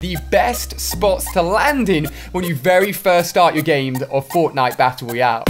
the best spots to land in when you very first start your game of Fortnite Battle Royale.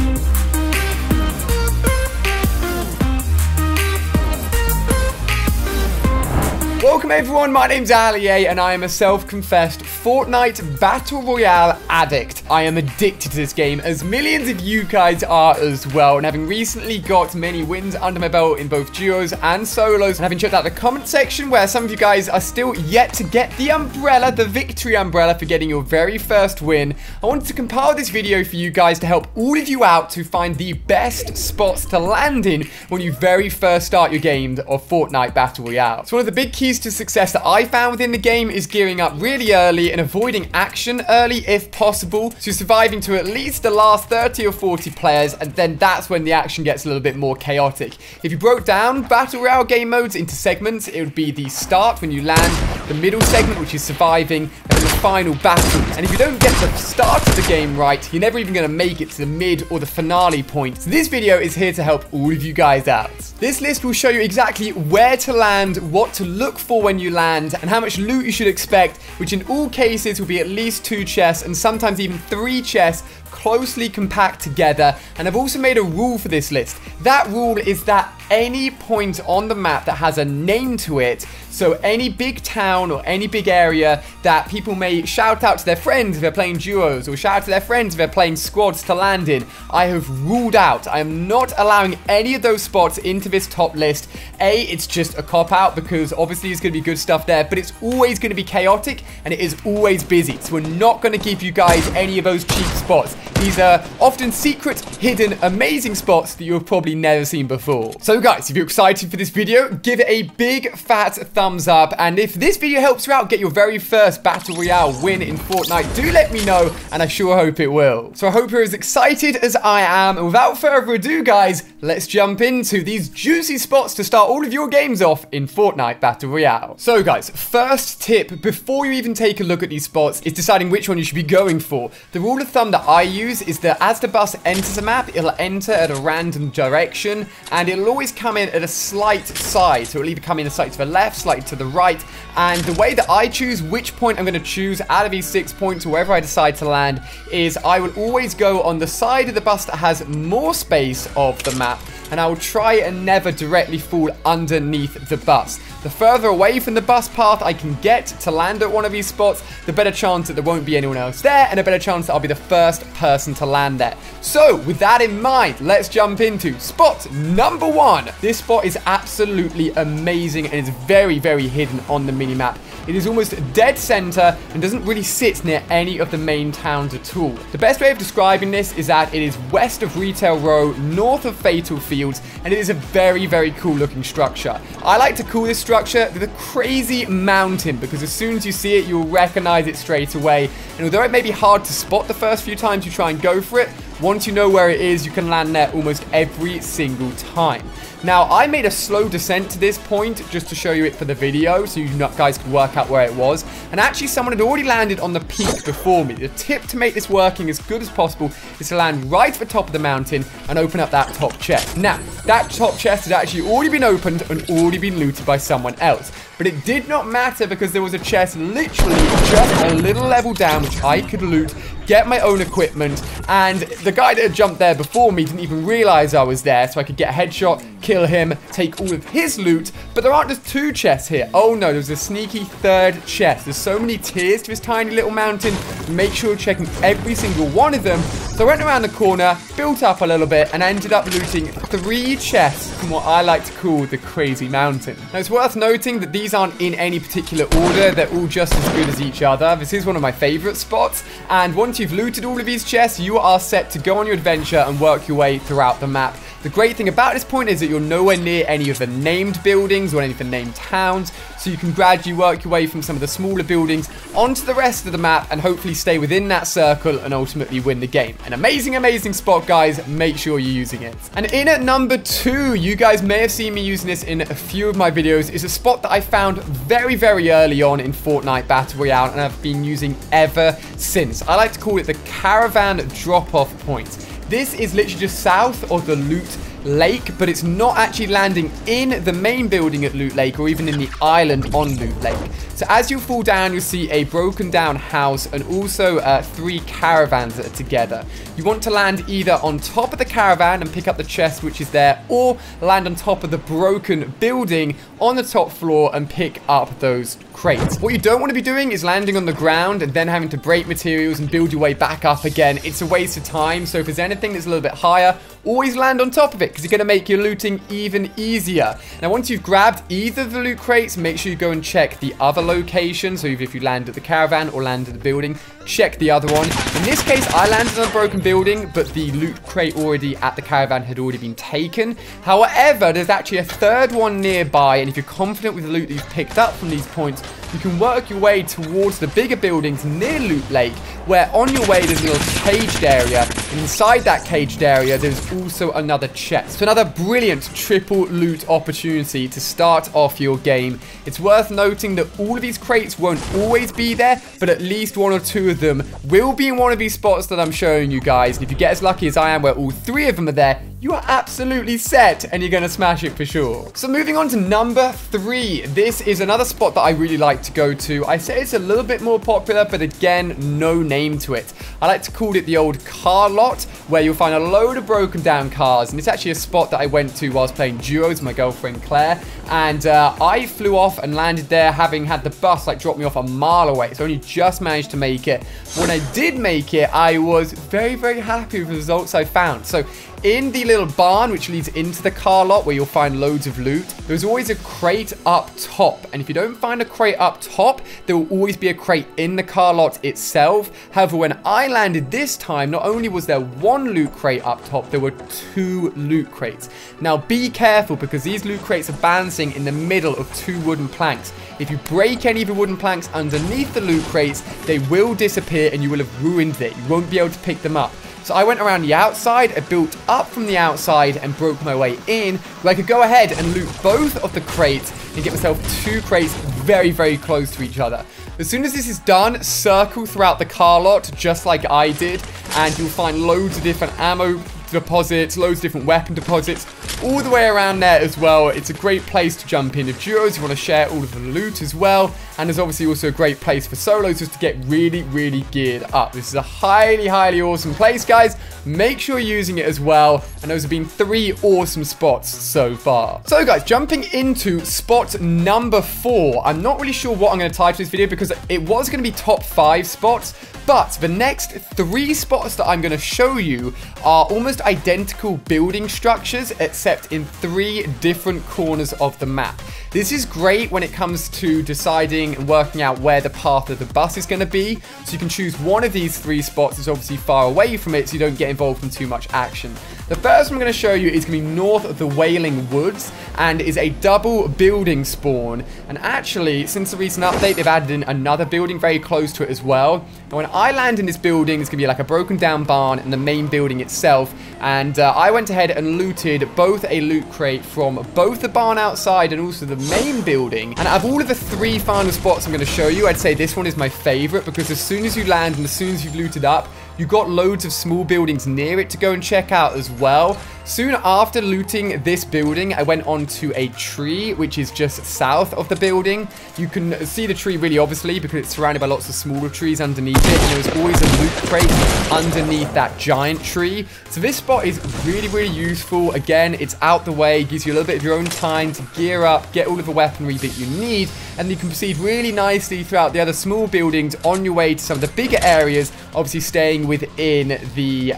Welcome everyone, my name's Ali and I am a self-confessed Fortnite Battle Royale addict. I am addicted to this game, as millions of you guys are as well, and having recently got many wins under my belt in both duos and solos, and having checked out the comment section where some of you guys are still yet to get the umbrella, the victory umbrella for getting your very first win, I wanted to compile this video for you guys to help all of you out to find the best spots to land in when you very first start your game of Fortnite Battle Royale. So one of the big keys to success that I found within the game is gearing up really early and avoiding action early if possible, so surviving to at least the last 30 or 40 players, and then that's when the action gets a little bit more chaotic. If you broke down Battle Royale game modes into segments, it would be the start when you land, the middle segment which is surviving, and then the final battle. And if you don't get the start of the game right, you're never even going to make it to the mid or the finale point. So this video is here to help all of you guys out. This list will show you exactly where to land, what to look for when you land, and how much loot you should expect, which in all cases will be at least 2 chests and sometimes even 3 chests closely compact together. And I've also made a rule for this list. That rule is that any point on the map that has a name to it, so any big town or any big area that people may shout out to their friends if they're playing duos, or shout out to their friends if they're playing squads to land in, I have ruled out. I am not allowing any of those spots into this top list. It's just a cop-out because obviously there's going to be good stuff there, but it's always going to be chaotic and it is always busy. So we're not going to give you guys any of those cheap spots. These are often secret, hidden, amazing spots that you've probably never seen before. So guys, if you're excited for this video, give it a big fat thumbs up. And if this video helps you out get your very first Battle Royale win in Fortnite, do let me know, and I sure hope it will. So I hope you're as excited as I am. And without further ado, guys, let's jump into these juicy spots to start all of your games off in Fortnite Battle Royale. So guys, first tip before you even take a look at these spots is deciding which one you should be going for. The rule of thumb that I use is that as the bus enters a map, it'll enter at a random direction, and it'll always come in at a slight side. So it'll either come in a slight to the left, slightly to the right, and the way that I choose which point I'm going to choose out of these 6 points, or wherever I decide to land, is I will always go on the side of the bus that has more space of the map, and I will try and never directly fall underneath the bus. The further away from the bus path I can get to land at one of these spots, the better chance that there won't be anyone else there, and a better chance that I'll be the first person to land there. So, with that in mind, let's jump into spot number 1. This spot is absolutely amazing and is very, very hidden on the minimap. It is almost dead center and doesn't really sit near any of the main towns at all. The best way of describing this is that it is west of Retail Row, north of Fatal Fields, and it is a very, very cool looking structure. I like to call this structure the Crazy Mountain because as soon as you see it, you'll recognize it straight away. And although it may be hard to spot the first few times you try and go for it, once you know where it is, you can land there almost every single time. Now, I made a slow descent to this point just to show you it for the video so you guys could work out where it was. And actually, someone had already landed on the peak before me. The tip to make this working as good as possible is to land right at the top of the mountain and open up that top chest. Now, that top chest had actually already been opened and already been looted by someone else. But it did not matter because there was a chest literally just a little level down which I could loot, get my own equipment, and the guy that had jumped there before me didn't even realize I was there, so I could get a headshot, kill him, take all of his loot. But there aren't just 2 chests here. Oh no, there's a sneaky 3rd chest. There's so many tiers to this tiny little mountain. Make sure you're checking every single one of them. So I went around the corner, built up a little bit, and ended up looting 3 chests from what I like to call the Crazy Mountain. Now, it's worth noting that these aren't in any particular order. They're all just as good as each other. This is one of my favorite spots, and once you've looted all of these chests, you are set to go on your adventure and work your way throughout the map. The great thing about this point is that you're nowhere near any of the named buildings or any of the named towns, so you can gradually work your way from some of the smaller buildings onto the rest of the map and hopefully stay within that circle and ultimately win the game. An amazing, amazing spot, guys. Make sure you're using it. And in at number 2, you guys may have seen me using this in a few of my videos, is a spot that I found very, very early on in Fortnite Battle Royale and I've been using ever since. I like to call it the Caravan drop-off point. This is literally just south of the loot Lake, but it's not actually landing in the main building at Loot Lake or even in the island on Loot Lake. So as you fall down, you'll see a broken down house and also 3 caravans that are together. You want to land either on top of the caravan and pick up the chest which is there, or land on top of the broken building on the top floor and pick up those crates. What you don't want to be doing is landing on the ground and then having to break materials and build your way back up again. It's a waste of time. So if there's anything that's a little bit higher, always land on top of it because you're going to make your looting even easier. Now, once you've grabbed either of the loot crates, make sure you go and check the other location. So even if you land at the caravan or land at the building, check the other one. In this case, I landed on a broken building, but the loot crate already at the caravan had already been taken. However, there's actually a third one nearby, and if you're confident with the loot that you've picked up from these points, you can work your way towards the bigger buildings near Loot Lake, where on your way there's a little caged area, and inside that caged area there's also another chest. So another brilliant triple loot opportunity to start off your game. It's worth noting that all of these crates won't always be there, but at least 1 or 2 of them will be in one of these spots that I'm showing you guys. And if you get as lucky as I am where all 3 of them are there, you are absolutely set and you're going to smash it for sure. So moving on to number 3. This is another spot that I really like to go to. I say it's a little bit more popular, but again, no name to it. I like to call it the old car lot, where you'll find a load of broken down cars. And it's actually a spot that I went to whilst playing duos with my girlfriend Claire. And I flew off and landed there having had the bus like drop me off a mile away. So I only just managed to make it. When I did make it, I was very, very happy with the results I found. So in the little barn which leads into the car lot where you'll find loads of loot, there's always a crate up top. And if you don't find a crate up top, there will always be a crate in the car lot itself. However, when I landed this time, not only was there 1 loot crate up top, there were 2 loot crates. Now be careful because these loot crates are balancing in the middle of 2 wooden planks. If you break any of the wooden planks underneath the loot crates, they will disappear and you will have ruined it. You won't be able to pick them up. So I went around the outside, I built up from the outside and broke my way in, where I could go ahead and loot both of the crates and get myself 2 crates very, very close to each other. As soon as this is done, circle throughout the car lot just like I did, and you'll find loads of different ammo deposits, loads of different weapon deposits, all the way around there as well. It's a great place to jump in with duos. You want to share all of the loot as well. And there's obviously also a great place for solos just to get really, really geared up. This is a highly, highly awesome place, guys. Make sure you're using it as well. And those have been 3 awesome spots so far. So, guys, jumping into spot number 4. I'm not really sure what I'm going to title this video because it was going to be top 5 spots. But the next 3 spots that I'm going to show you are almost identical building structures, except in 3 different corners of the map. This is great when it comes to deciding and working out where the path of the bus is going to be. So you can choose one of these 3 spots that's obviously far away from it so you don't get involved in too much action. The first one I'm going to show you is going to be north of the Wailing Woods and is a double building spawn. And actually, since the recent update, they've added in another building very close to it as well. And when I land in this building, it's going to be like a broken down barn and the main building itself. And I went ahead and looted both a loot crate from both the barn outside and also the main building. And out of all of the 3 final spots I'm going to show you, I'd say this one is my favorite because as soon as you land and as soon as you've looted up, you've got loads of small buildings near it to go and check out as well. Soon after looting this building, I went on to a tree, which is just south of the building. You can see the tree really obviously because it's surrounded by lots of smaller trees underneath it. And there's always a loot crate underneath that giant tree. So this spot is really, really useful. Again, it's out the way, gives you a little bit of your own time to gear up, get all of the weaponry that you need. And you can proceed really nicely throughout the other small buildings on your way to some of the bigger areas, obviously staying within the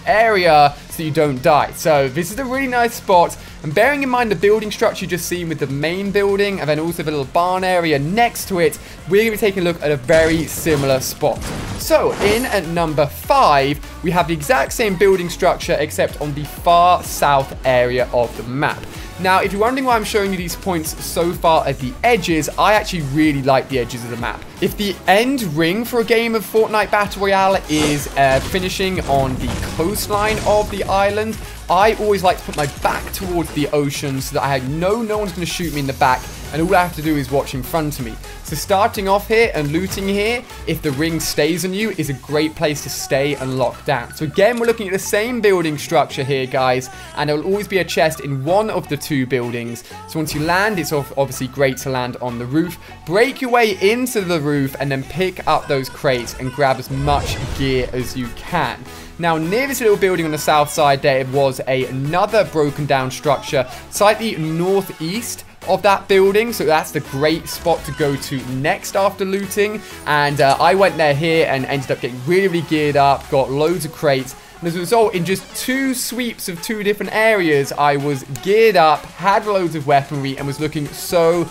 area so you don't die. So this is a really nice spot. And bearing in mind the building structure you just seen with the main building and then also the little barn area next to it, we're going to be taking a look at a very similar spot. So in at number 5, we have the exact same building structure except on the far south area of the map. Now, if you're wondering why I'm showing you these points so far at the edges, I actually really like the edges of the map. If the end ring for a game of Fortnite Battle Royale is finishing on the coastline of the island, I always like to put my back towards the ocean so that I know no one's going to shoot me in the back and all I have to do is watch in front of me. So starting off here and looting here, if the ring stays on you, is a great place to stay and lock down. So again, we're looking at the same building structure here, guys, and there will always be a chest in one of the two buildings. So once you land, it's obviously great to land on the roof. Break your way into the roof and then pick up those crates and grab as much gear as you can. Now, near this little building on the south side, there was another broken down structure slightly northeast of that building, so that's the great spot to go to next after looting. And I went there here and ended up getting really geared up, got loads of crates. And as a result, in just 2 sweeps of 2 different areas, I was geared up, had loads of weaponry, and was looking so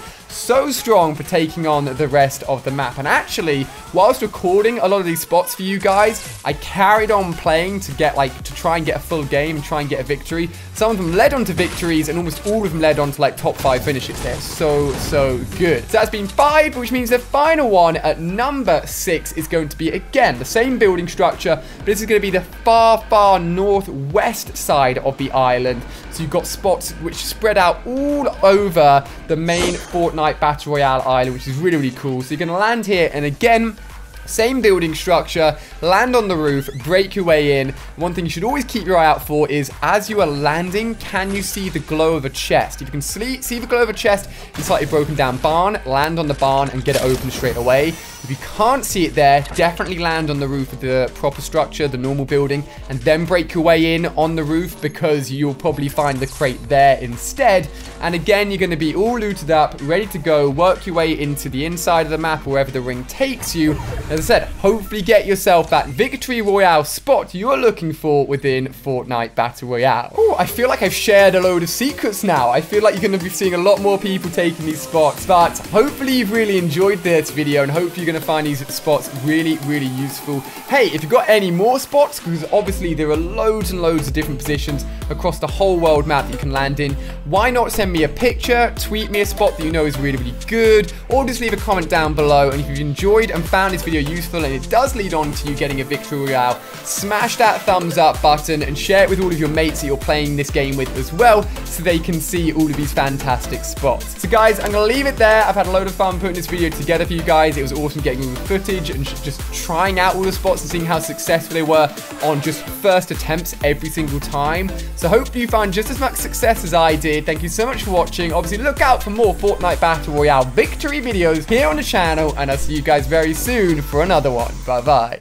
strong for taking on the rest of the map. And actually, whilst recording a lot of these spots for you guys, I carried on playing to try and get a full game and try and get a victory. Some of them led on to victories, and almost all of them led on to like top 5 finishes. They're so good. So that's been 5, which means the final one at number 6 is going to be, again, the same building structure, but this is going to be the far northwest side of the island. So you've got spots which spread out all over the main Fortnite Battle Royale island, which is really cool. So you're going to land here, and again, same building structure, land on the roof, break your way in. One thing you should always keep your eye out for is, as you are landing, can you see the glow of a chest? If you can see the glow of a chest in slightly broken down barn, land on the barn and get it open straight away. If you can't see it there, definitely land on the roof of the proper structure, the normal building, and then break your way in on the roof, because you'll probably find the crate there instead. And again, you're going to be all looted up, ready to go, work your way into the inside of the map, wherever the ring takes you. As I said, hopefully get yourself that Victory Royale spot you're looking for within Fortnite Battle Royale. Oh, I feel like I've shared a load of secrets now. I feel like you're going to be seeing a lot more people taking these spots, but hopefully you've really enjoyed this video, and hopefully you're going to find these spots really useful. Hey, if you've got any more spots, because obviously there are loads and loads of different positions across the whole world map that you can land in, why not send me a picture, tweet me a spot that you know is really good, or just leave a comment down below. And if you've enjoyed and found this video useful, and it does lead on to you getting a Victory Royale, smash that thumbs up button and share it with all of your mates that you're playing this game with as well, so they can see all of these fantastic spots. So guys, I'm going to leave it there. I've had a load of fun putting this video together for you guys. It was awesome getting all the footage and just trying out all the spots and seeing how successful they were on just first attempts every single time. So hopefully you found just as much success as I did. Thank you so much for watching. Obviously, look out for more Fortnite Battle Royale victory videos here on the channel, and I'll see you guys very soon for another one. Bye-bye.